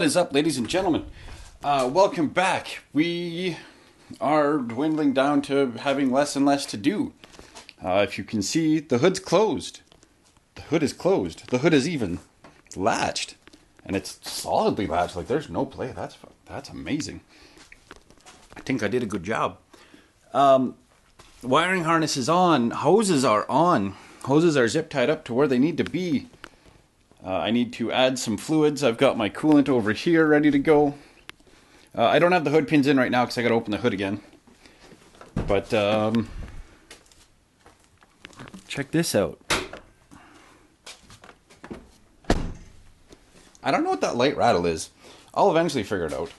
is up, ladies and gentlemen? Welcome back. We are dwindling down to having less and less to do. If you can see, the hood's closed. The hood is closed. The hood is even latched. And it's solidly latched. Like, there's no play. That's amazing. I think I did a good job. Wiring harness is on. Hoses are on. Hoses are zip tied up to where they need to be. I need to add some fluids. I've got my coolant over here ready to go. I don't have the hood pins in right now because I got to open the hood again. But check this out. I don't know what that light rattle is. I'll eventually figure it out.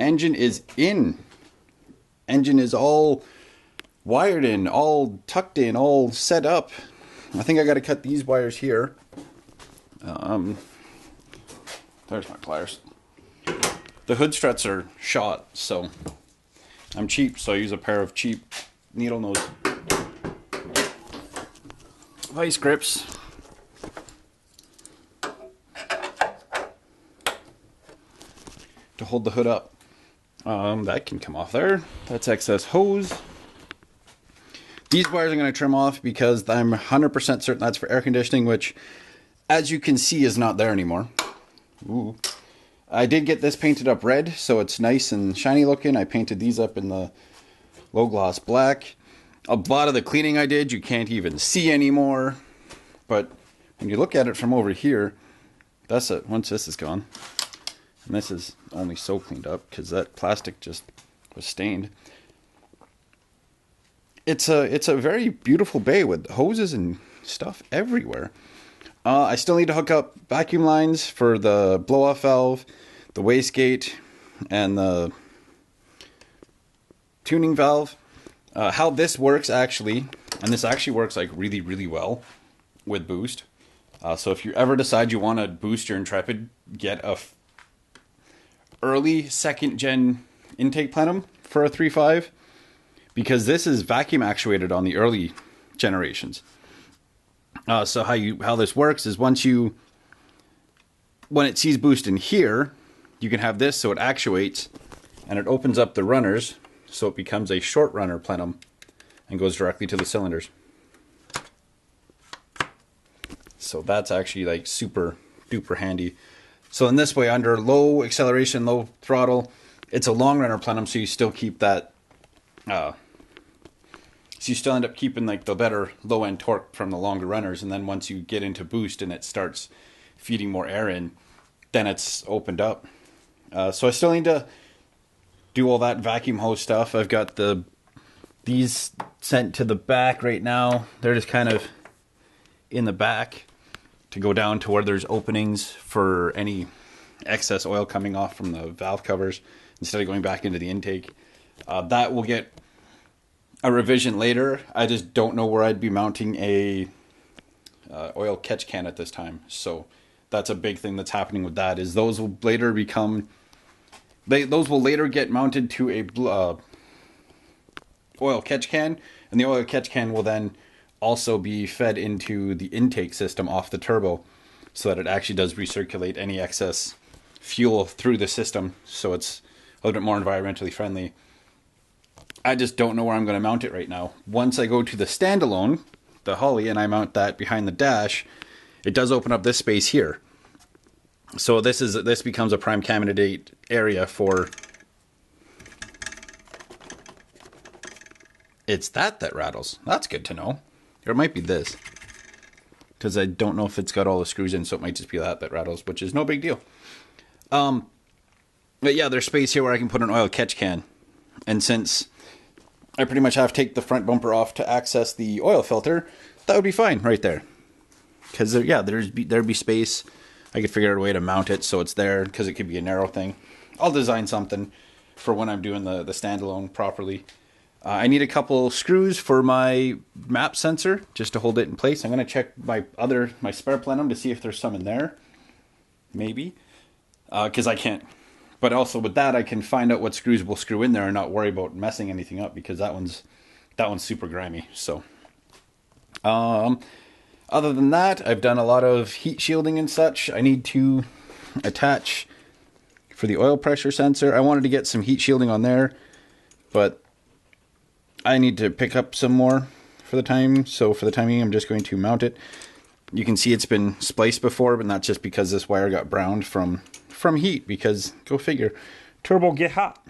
Engine is in. Engine is all wired in, all tucked in, all set up. I think I got to cut these wires here. There's my pliers. The hood struts are shot, so I'm cheap, so I use a pair of cheap needle nose vice grips. To hold the hood up. That can come off there. That's excess hose. These wires I'm going to trim off because I'm 100% certain that's for air conditioning, which, as you can see, is not there anymore. Ooh. I did get this painted up red, so it's nice and shiny looking. I painted these up in the low gloss black. A lot of the cleaning I did, you can't even see anymore. But when you look at it from over here, that's it. Once this is gone. And this is only so cleaned up because that plastic just was stained. It's a very beautiful bay with hoses and stuff everywhere. I still need to hook up vacuum lines for the blow-off valve, the wastegate, and the tuning valve. How this works actually, and this actually works like really, really well with boost. So if you ever decide you want to boost your Intrepid, get a early second gen intake plenum for a 3.5. Because this is vacuum actuated on the early generations. So how this works is when it sees boost in here, you can have this so it actuates and it opens up the runners so it becomes a short runner plenum and goes directly to the cylinders. So that's actually like super duper handy. So in this way, under low acceleration, low throttle, it's a long runner plenum, so you still keep that. So you still end up keeping like the better low end torque from the longer runners, and then once you get into boost and it starts feeding more air in, then it's opened up. So I still need to do all that vacuum hose stuff. I've got these sent to the back right now. They're just kind of in the back to go down to where there's openings for any excess oil coming off from the valve covers instead of going back into the intake. That will get a revision later. I just don't know where I'd be mounting a oil catch can at this time. So that's a big thing that's happening with that. Is those will later become those will later get mounted to a oil catch can, and the oil catch can will then also be fed into the intake system off the turbo, so that it actually does recirculate any excess fuel through the system. So it's a little bit more environmentally friendly. I just don't know where I'm going to mount it right now. Once I go to the standalone, the Holly, and I mount that behind the dash, it does open up this space here. So this becomes a prime candidate area for. It's that rattles. That's good to know. Or it might be this, because I don't know if it's got all the screws in, so it might just be that rattles, which is no big deal. But yeah, there's space here where I can put an oil catch can, and since I pretty much have to take the front bumper off to access the oil filter, that would be fine right there. Because there'd be space. I could figure out a way to mount it so it's there, because it could be a narrow thing. I'll design something for when I'm doing the standalone properly. I need a couple screws for my map sensor just to hold it in place. I'm going to check my spare plenum to see if there's some in there. Maybe. Because I can't. But also with that, I can find out what screws will screw in there and not worry about messing anything up, because that one's super grimy. So, Other than that, I've done a lot of heat shielding and such. I need to attach for the oil pressure sensor. I wanted to get some heat shielding on there, but I need to pick up some more for the time. So for the time being, I'm just going to mount it. You can see it's been spliced before, but that's just because this wire got browned from heat, because go figure, turbo get hot.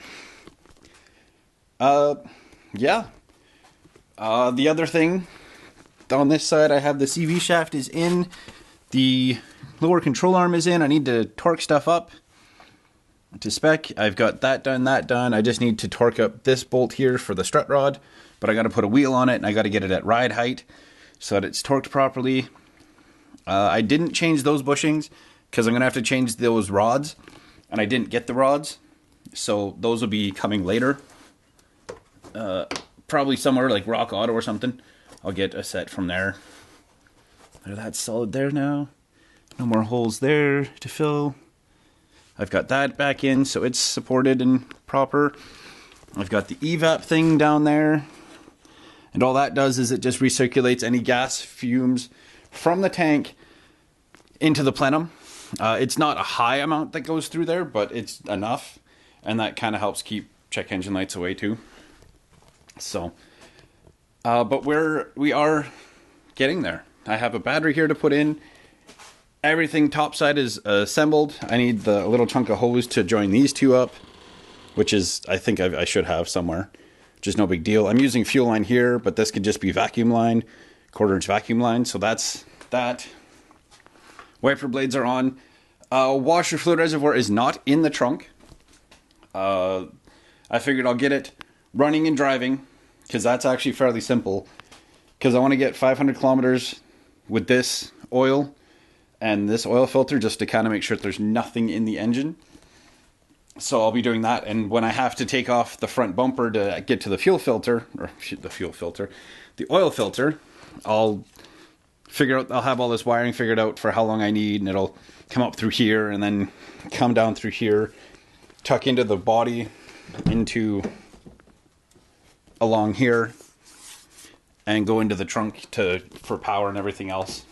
Yeah. The other thing on this side, I have the CV shaft is in, the lower control arm is in. I need to torque stuff up to spec. I've got that done. I just need to torque up this bolt here for the strut rod, but I got to put a wheel on it, and I got to get it at ride height so that it's torqued properly. I didn't change those bushings because I'm going to have to change those rods, and I didn't get the rods, so those will be coming later. Probably somewhere like Rock Auto or something. I'll get a set from there. That's solid there now. No more holes there to fill. I've got that back in, so it's supported and proper. I've got the evap thing down there. And all that does is it just recirculates any gas fumes from the tank into the plenum. It's not a high amount that goes through there, but it's enough. And that kind of helps keep check engine lights away too. So, but we are getting there. I have a battery here to put in. Everything topside is assembled. I need the little chunk of hose to join these two up, which is, I think I should have somewhere. Just no big deal. I'm using fuel line here, but this could just be vacuum line, 1/4-inch vacuum line. So that's that. Wiper blades are on. Washer fluid reservoir is not in the trunk. I figured I'll get it running and driving, because that's actually fairly simple. Because I want to get 500 kilometers with this oil and this oil filter just to kind of make sure that there's nothing in the engine. So I'll be doing that, and when I have to take off the front bumper to get to the fuel filter, the oil filter, I'll have all this wiring figured out for how long I need, and it'll come up through here and then come down through here, tuck into the body, along here, and go into the trunk for power and everything else.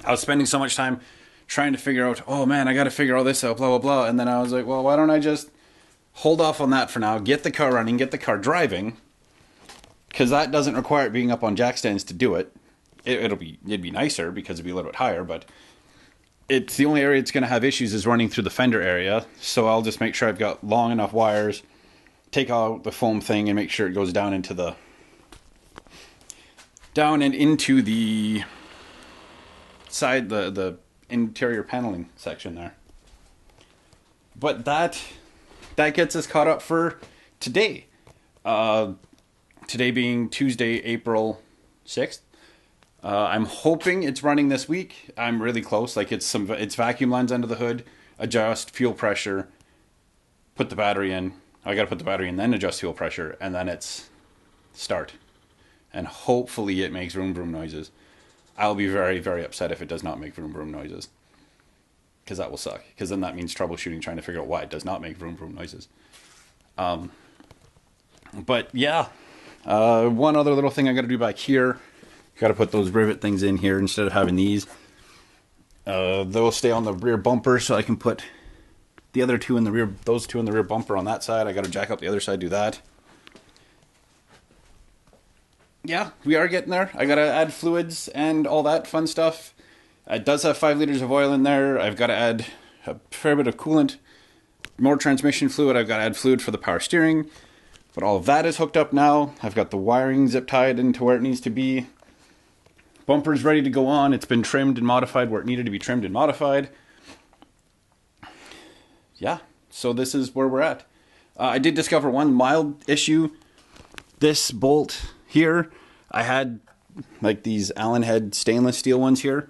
I was spending so much time trying to figure out, oh man, I got to figure all this out, blah, blah, blah. And then I was like, well, why don't I just hold off on that for now, get the car running, get the car driving, because that doesn't require it being up on jack stands to do it. It'd be nicer because it'd be a little bit higher, but it's the only area it's going to have issues is running through the fender area. So I'll just make sure I've got long enough wires, take out the foam thing, and make sure it goes down and into the side, the interior paneling section there. But that gets us caught up for today. Today being Tuesday, April 6th. I'm hoping it's running this week. I'm really close. Like it's vacuum lines under the hood, adjust fuel pressure, put the battery in. I got to put the battery in, then adjust fuel pressure, and then it's start. And hopefully it makes vroom vroom noises. I'll be very, very upset if it does not make vroom vroom noises, because that will suck. Because then that means troubleshooting, trying to figure out why it does not make vroom vroom noises. But yeah, one other little thing I got to do back here. Got to put those rivet things in here instead of having these. They'll stay on the rear bumper, so I can put the other two in the rear. Those two in the rear bumper on that side. I got to jack up the other side, do that. Yeah, we are getting there. I got to add fluids and all that fun stuff. It does have 5 liters of oil in there. I've got to add a fair bit of coolant, more transmission fluid. I've got to add fluid for the power steering. But all of that is hooked up now. I've got the wiring zip tied into where it needs to be. Bumper's ready to go on. It's been trimmed and modified where it needed to be trimmed and modified. Yeah, so this is where we're at. I did discover one mild issue. This bolt here, I had like these Allen head stainless steel ones here.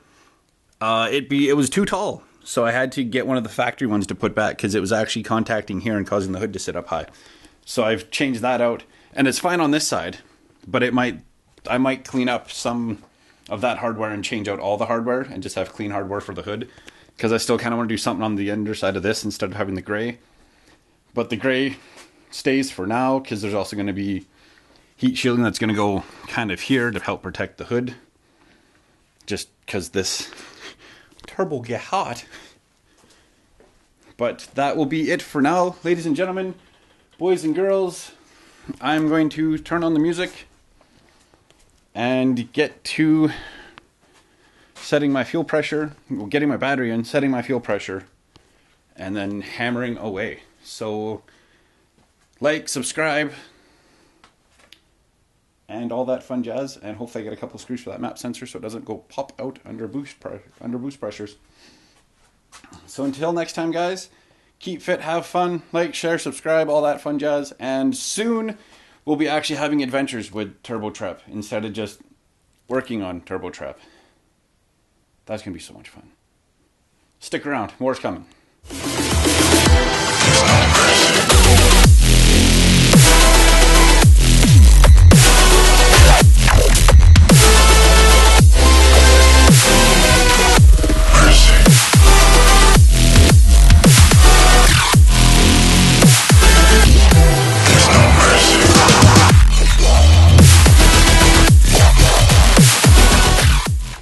It was too tall, so I had to get one of the factory ones to put back because it was actually contacting here and causing the hood to sit up high. So I've changed that out, and it's fine on this side, but I might clean up some of that hardware and change out all the hardware and just have clean hardware for the hood, because I still kind of want to do something on the underside of this instead of having the gray. But the gray stays for now, because there's also going to be heat shielding that's going to go kind of here to help protect the hood, just because this turbo get hot. But that will be it for now, ladies and gentlemen, boys and girls. I'm going to turn on the music and get to setting my fuel pressure, getting my battery in, setting my fuel pressure, and then hammering away. So, like, subscribe, and all that fun jazz, and hopefully I get a couple screws for that map sensor so it doesn't go pop out under boost pressures. So until next time, guys, keep fit, have fun, like, share, subscribe, all that fun jazz, and soon we'll be actually having adventures with Turbo Trap instead of just working on Turbo Trap. That's going to be so much fun. Stick around, more's coming.